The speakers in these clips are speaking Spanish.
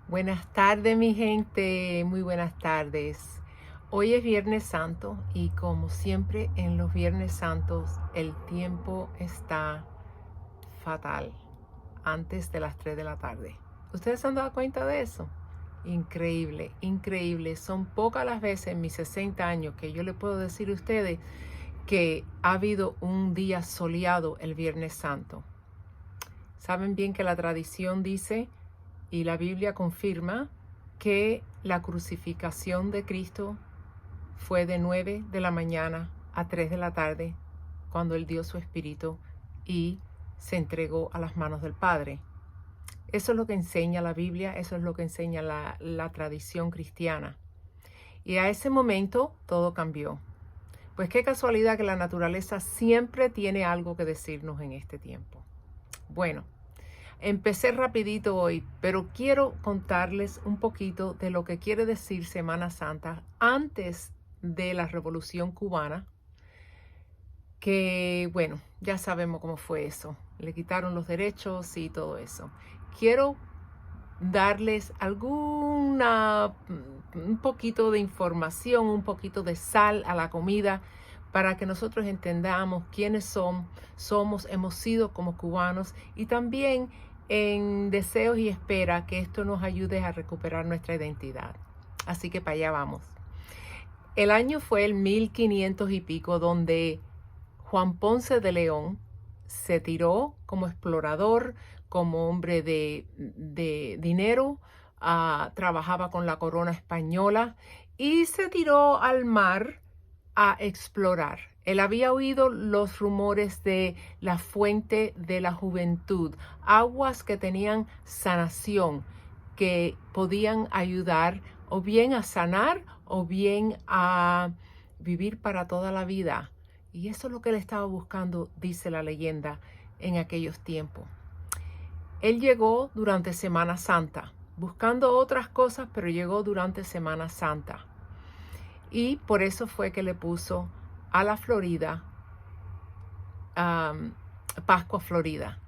Buenas tardes, mi gente, muy buenas tardes. Hoy es Viernes Santo y como siempre en los Viernes Santos el tiempo está fatal, antes de las 3 de la tarde. ¿Ustedes se han dado cuenta de eso? Increíble, increíble. Son pocas las veces en mis 60 años que yo le puedo decir a ustedes que ha habido un día soleado el Viernes Santo. Saben bien que la tradición dice y la Biblia confirma que la crucificación de Cristo fue de 9 de la mañana a 3 de la tarde, cuando Él dio su espíritu y se entregó a las manos del Padre. Eso es lo que enseña la Biblia, eso es lo que enseña la tradición cristiana. Y a ese momento todo cambió. Pues qué casualidad que la naturaleza siempre tiene algo que decirnos en este tiempo. Bueno, empecé rapidito hoy, pero quiero contarles un poquito de lo que quiere decir Semana Santa antes de la Revolución Cubana, que bueno, ya sabemos cómo fue eso. Le quitaron los derechos y todo eso. Quiero darles un poquito de información, un poquito de sal a la comida para que nosotros entendamos quiénes somos, hemos sido como cubanos y también en deseos y espera que esto nos ayude a recuperar nuestra identidad. Así que para allá vamos. El año fue el 1500 y pico, donde Juan Ponce de León se tiró como explorador, como hombre de dinero, trabajaba con la corona española y se tiró al mar a explorar. Él había oído los rumores de la fuente de la juventud, aguas que tenían sanación, que podían ayudar o bien a sanar o bien a vivir para toda la vida. Y eso es lo que él estaba buscando, dice la leyenda, en aquellos tiempos. Él llegó durante Semana Santa, buscando otras cosas, pero llegó durante Semana Santa. Y por eso fue que le puso a la Florida Pascua Florida.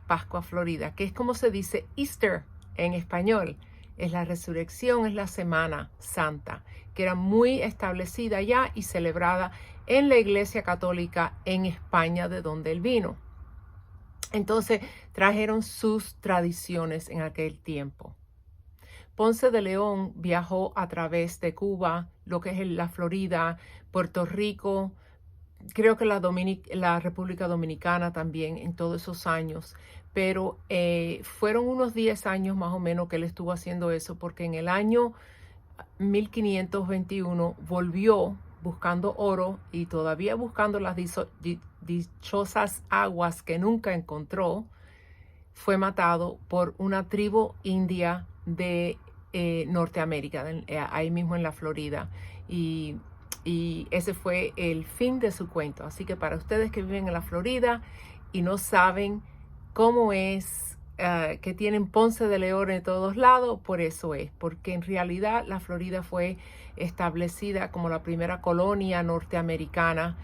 Pascua Florida, que es como se dice Easter en español. Es la resurrección, es la Semana Santa, que era muy establecida ya y celebrada en la Iglesia Católica en España, de donde él vino. Entonces trajeron sus tradiciones en aquel tiempo. Ponce de León viajó a través de Cuba, lo que es la Florida, Puerto Rico, creo que la República Dominicana también en todos esos años, pero fueron unos 10 años más o menos que él estuvo haciendo eso, porque en el año 1521 volvió buscando oro y todavía buscando las dichosas aguas que nunca encontró. Fue matado por una tribu india de Norteamérica, ahí mismo en la Florida. Y ese fue el fin de su cuento. Así que para ustedes que viven en la Florida y no saben cómo es, que tienen Ponce de León en todos lados, por eso es. Porque en realidad la Florida fue establecida como la primera colonia norteamericana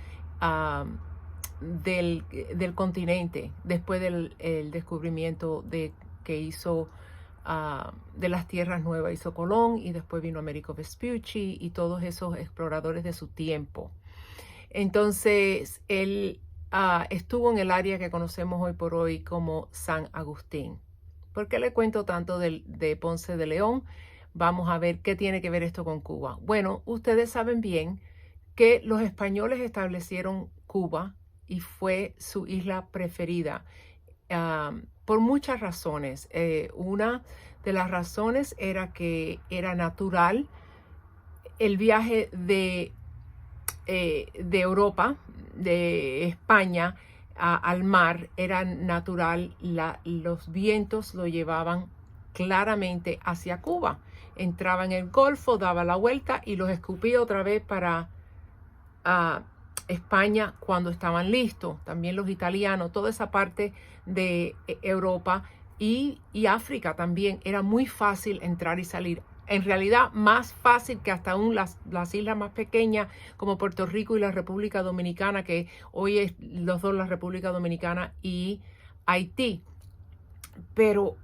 del continente, después del el descubrimiento que hizo de las tierras nuevas, hizo Colón, y después vino Américo Vespucci y todos esos exploradores de su tiempo. Entonces él estuvo en el área que conocemos hoy por hoy como San Agustín. ¿Por qué le cuento tanto de Ponce de León? Vamos a ver qué tiene que ver esto con Cuba. Bueno, ustedes saben bien que los españoles establecieron Cuba y fue su isla preferida por muchas razones. Una de las razones era que era natural el viaje de Europa, de España al mar, era natural. Los vientos lo llevaban claramente hacia Cuba. Entraba en el Golfo, daba la vuelta y los escupía otra vez para España cuando estaban listos. También los italianos, toda esa parte de Europa y África también era muy fácil entrar y salir. En realidad más fácil que hasta aún las islas más pequeñas como Puerto Rico y la República Dominicana, que hoy es los dos, la República Dominicana y Haití. pero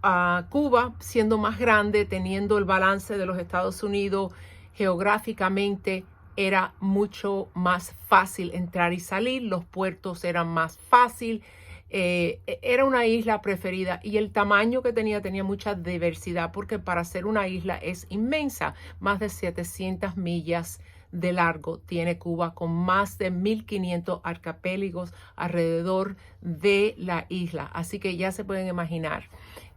Cuba, siendo más grande, teniendo el balance de los Estados Unidos geográficamente, era mucho más fácil entrar y salir, los puertos eran más fácil, era una isla preferida y el tamaño que tenía mucha diversidad porque para ser una isla es inmensa, más de 700 millas de largo tiene Cuba con más de 1.500 archipiélagos alrededor de la isla, así que ya se pueden imaginar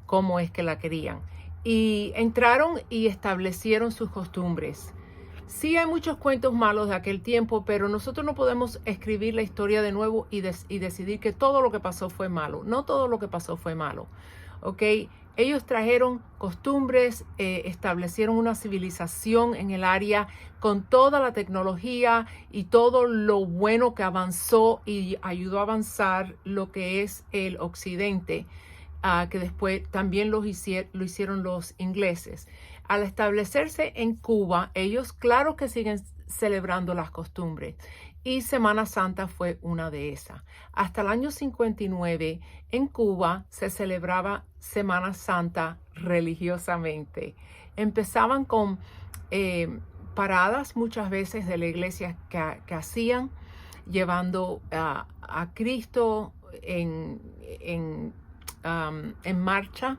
cómo es que la querían. Y entraron y establecieron sus costumbres. Sí hay muchos cuentos malos de aquel tiempo, pero nosotros no podemos escribir la historia de nuevo y decidir que todo lo que pasó fue malo. No todo lo que pasó fue malo, ¿ok? Ellos trajeron costumbres, establecieron una civilización en el área con toda la tecnología y todo lo bueno que avanzó y ayudó a avanzar lo que es el occidente. Que después también lo hicieron los ingleses. Al establecerse en Cuba, ellos claro que siguen celebrando las costumbres y Semana Santa fue una de esas. Hasta el año 59 en Cuba se celebraba Semana Santa religiosamente. Empezaban con paradas muchas veces de la iglesia que hacían, llevando a Cristo en marcha,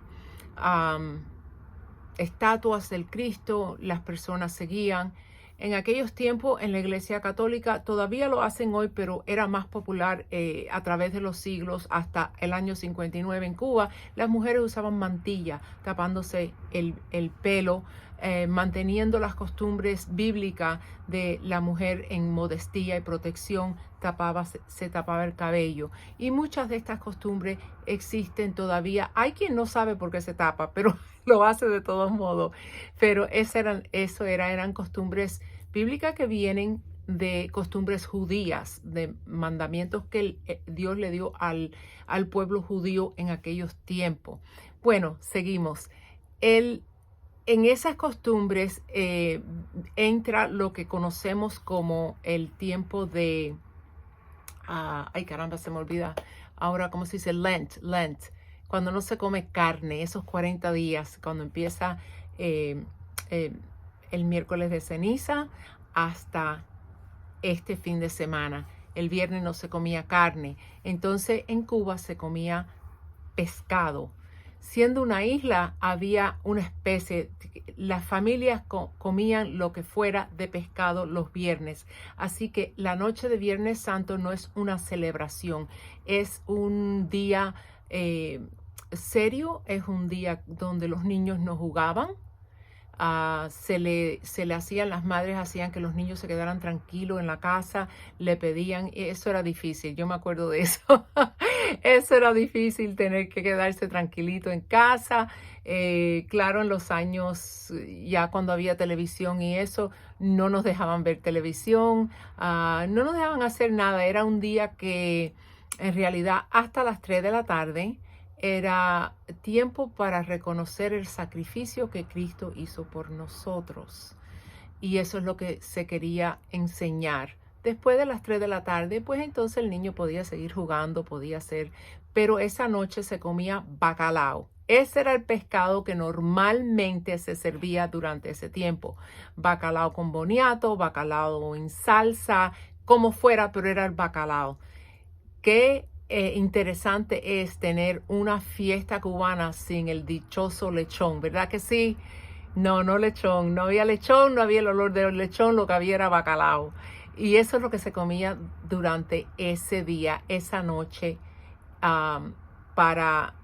estatuas del Cristo, las personas seguían. En aquellos tiempos en la Iglesia Católica todavía lo hacen hoy, pero era más popular a través de los siglos hasta el año 59 en Cuba. Las mujeres usaban mantilla, tapándose el pelo, manteniendo las costumbres bíblicas de la mujer en modestia y protección, se tapaba el cabello. Y muchas de estas costumbres existen todavía. Hay quien no sabe por qué se tapa, pero lo hace de todos modos. Pero eran costumbres bíblicas que vienen de costumbres judías, de mandamientos que Dios le dio al pueblo judío en aquellos tiempos. Bueno, seguimos. En esas costumbres entra lo que conocemos como el tiempo de, ay caramba, se me olvida ahora cómo se dice, Lent, cuando no se come carne, esos 40 días, cuando empieza el miércoles de ceniza hasta este fin de semana. El viernes no se comía carne, entonces en Cuba se comía pescado. Siendo una isla, había una especie, las familias comían lo que fuera de pescado los viernes. Así que la noche de Viernes Santo no es una celebración, es un día serio, es un día donde los niños no jugaban. Se le hacían, las madres hacían que los niños se quedaran tranquilos en la casa, le pedían, y eso era difícil, yo me acuerdo de eso. Eso era difícil, tener que quedarse tranquilito en casa. Claro, en los años, ya cuando había televisión y eso, no nos dejaban ver televisión, no nos dejaban hacer nada. Era un día que en realidad hasta las 3 de la tarde era tiempo para reconocer el sacrificio que Cristo hizo por nosotros. Y eso es lo que se quería enseñar. Después de las 3 de la tarde, pues entonces el niño podía seguir jugando, podía hacer, pero esa noche se comía bacalao. Ese era el pescado que normalmente se servía durante ese tiempo. Bacalao con boniato, bacalao en salsa, como fuera, pero era el bacalao. Qué interesante es tener una fiesta cubana sin el dichoso lechón, ¿verdad que sí? No lechón, no había lechón, no había el olor del lechón, lo que había era bacalao. Y eso es lo que se comía durante ese día, esa noche, para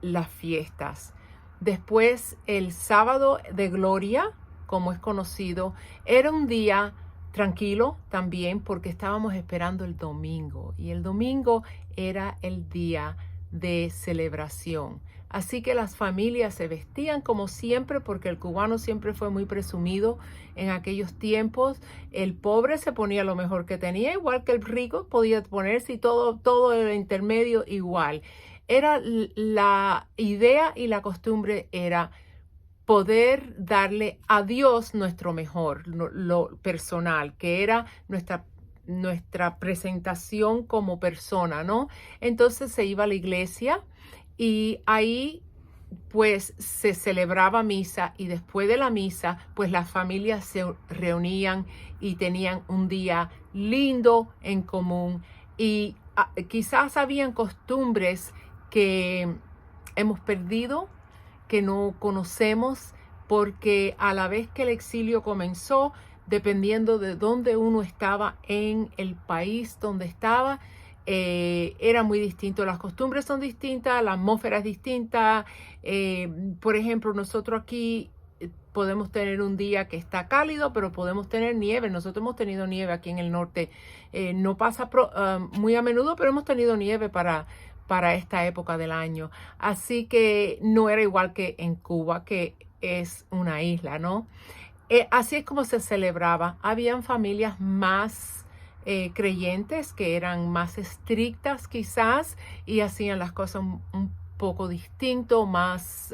las fiestas. Después, el sábado de gloria, como es conocido, era un día tranquilo también porque estábamos esperando el domingo y el domingo era el día de celebración. Así que las familias se vestían como siempre porque el cubano siempre fue muy presumido en aquellos tiempos. El pobre se ponía lo mejor que tenía, igual que el rico podía ponerse y todo el intermedio igual. Era la idea y la costumbre era poder darle a Dios nuestro mejor, lo personal, que era nuestra presentación como persona, ¿no? Entonces se iba a la iglesia y ahí pues se celebraba misa y después de la misa pues las familias se reunían y tenían un día lindo en común y quizás habían costumbres que hemos perdido, que no conocemos, porque a la vez que el exilio comenzó, dependiendo de dónde uno estaba en el país donde estaba, era muy distinto. Las costumbres son distintas, la atmósfera es distinta. Por ejemplo, nosotros aquí podemos tener un día que está cálido, pero podemos tener nieve. Nosotros hemos tenido nieve aquí en el norte. No pasa muy a menudo, pero hemos tenido nieve para esta época del año. Así que no era igual que en Cuba, que es una isla, ¿no? Así es como se celebraba. Habían familias más creyentes que eran más estrictas quizás y hacían las cosas un poco distinto, más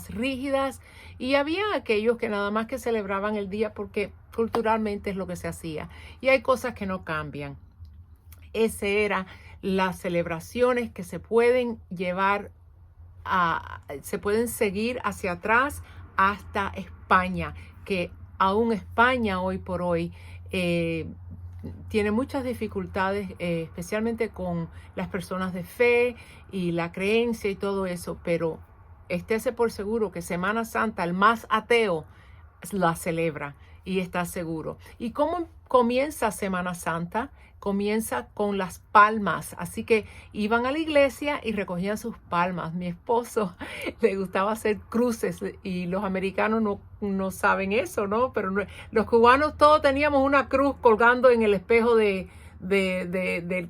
rígidas. Y había aquellos que nada más que celebraban el día porque culturalmente es lo que se hacía. Y hay cosas que no cambian. Ese era las celebraciones que se pueden llevar se pueden seguir hacia atrás hasta España, que aún España hoy por hoy tiene muchas dificultades, especialmente con las personas de fe y la creencia y todo eso, pero estése por seguro que Semana Santa, el más ateo, la celebra y está seguro. ¿Y cómo comienza Semana Santa? Comienza con las palmas, así que iban a la iglesia y recogían sus palmas. Mi esposo le gustaba hacer cruces y los americanos no saben eso, ¿no? Pero los cubanos todos teníamos una cruz colgando en el espejo del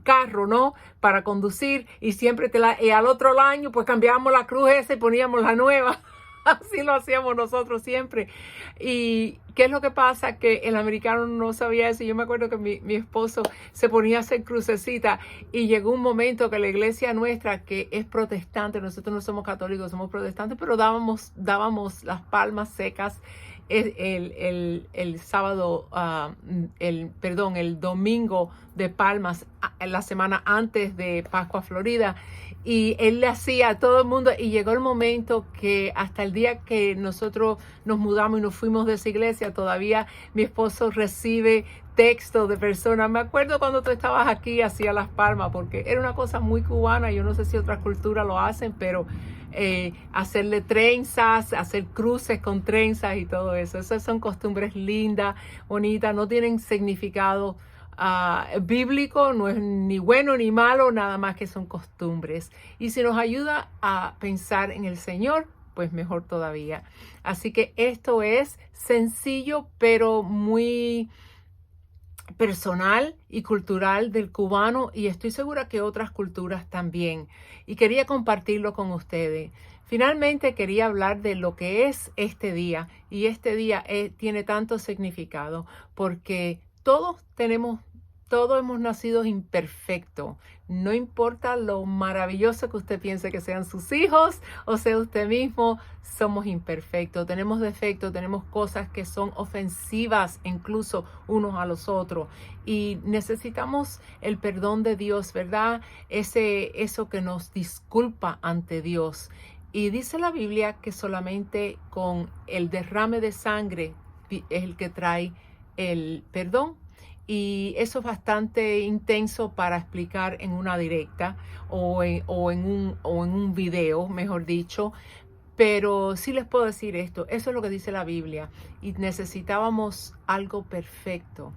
carro, ¿no? Para conducir y siempre y al otro año pues cambiábamos la cruz esa y poníamos la nueva. Así lo hacíamos nosotros siempre. ¿Y qué es lo que pasa? Que el americano no sabía eso. Yo me acuerdo que mi esposo se ponía a hacer crucecita y llegó un momento que la iglesia nuestra, que es protestante, nosotros no somos católicos, somos protestantes, pero dábamos las palmas secas el sábado, el domingo de Palmas, la semana antes de Pascua Florida. Y él le hacía a todo el mundo y llegó el momento que hasta el día que nosotros nos mudamos y nos fuimos de esa iglesia, todavía mi esposo recibe textos de personas. Me acuerdo cuando tú estabas aquí, hacía las palmas, porque era una cosa muy cubana. Yo no sé si otras culturas lo hacen, pero hacerle trenzas, hacer cruces con trenzas y todo eso. Esas son costumbres lindas, bonitas, no tienen significado bíblico, no es ni bueno ni malo, nada más que son costumbres. Y si nos ayuda a pensar en el Señor, pues mejor todavía. Así que esto es sencillo, pero muy personal y cultural del cubano, y estoy segura que otras culturas también. Y quería compartirlo con ustedes. Finalmente quería hablar de lo que es este día, y este día tiene tanto significado porque todos hemos nacido imperfectos. No importa lo maravilloso que usted piense que sean sus hijos o sea usted mismo, somos imperfectos, tenemos defectos, tenemos cosas que son ofensivas incluso unos a los otros y necesitamos el perdón de Dios, ¿verdad? Eso que nos disculpa ante Dios. Y dice la Biblia que solamente con el derrame de sangre es el que trae el perdón. Y eso es bastante intenso para explicar en una directa o en un video, mejor dicho. Pero sí les puedo decir esto, eso es lo que dice la Biblia. Y necesitábamos algo perfecto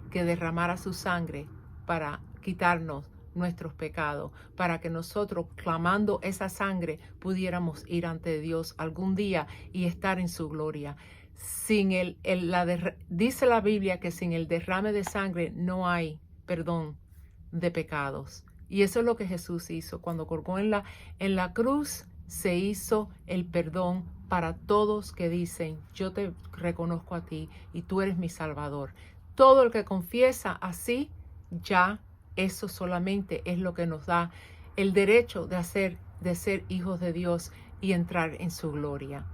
que derramara su sangre para quitarnos nuestros pecados, para que nosotros, clamando esa sangre, pudiéramos ir ante Dios algún día y estar en su gloria. Dice la Biblia que sin el derrame de sangre no hay perdón de pecados. Y eso es lo que Jesús hizo. Cuando colgó en la cruz, se hizo el perdón para todos que dicen, yo te reconozco a ti y tú eres mi Salvador. Todo el que confiesa así, ya eso solamente es lo que nos da el derecho de ser hijos de Dios y entrar en su gloria.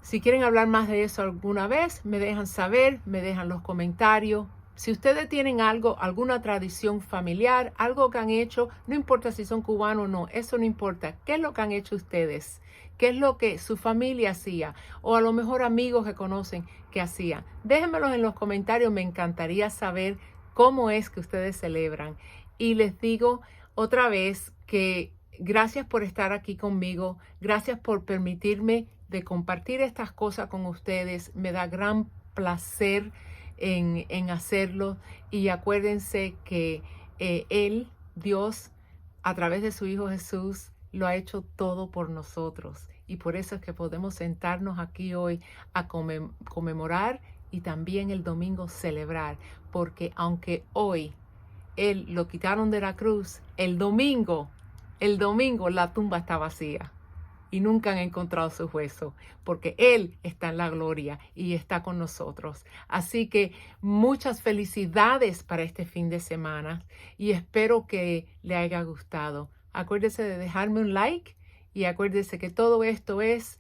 Si quieren hablar más de eso alguna vez, me dejan saber, me dejan los comentarios Si ustedes tienen algo, alguna tradición familiar, algo que han hecho, no importa si son cubanos o no, eso no importa. ¿Qué es lo que han hecho ustedes? ¿Qué es lo que su familia hacía? O a lo mejor amigos que conocen que hacían. Déjenmelo en los comentarios, me encantaría saber cómo es que ustedes celebran. Y les digo otra vez que gracias por estar aquí conmigo, gracias por permitirme de compartir estas cosas con ustedes. Me da gran placer en hacerlo. Y acuérdense que Él, Dios, a través de su Hijo Jesús, lo ha hecho todo por nosotros. Y por eso es que podemos sentarnos aquí hoy a conmemorar y también el domingo celebrar. Porque aunque hoy Él lo quitaron de la cruz, el domingo la tumba está vacía y nunca han encontrado su hueso, porque Él está en la gloria y está con nosotros. Así que muchas felicidades para este fin de semana y espero que le haya gustado. Acuérdese de dejarme un like y acuérdese que todo esto es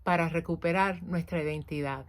para recuperar nuestra identidad.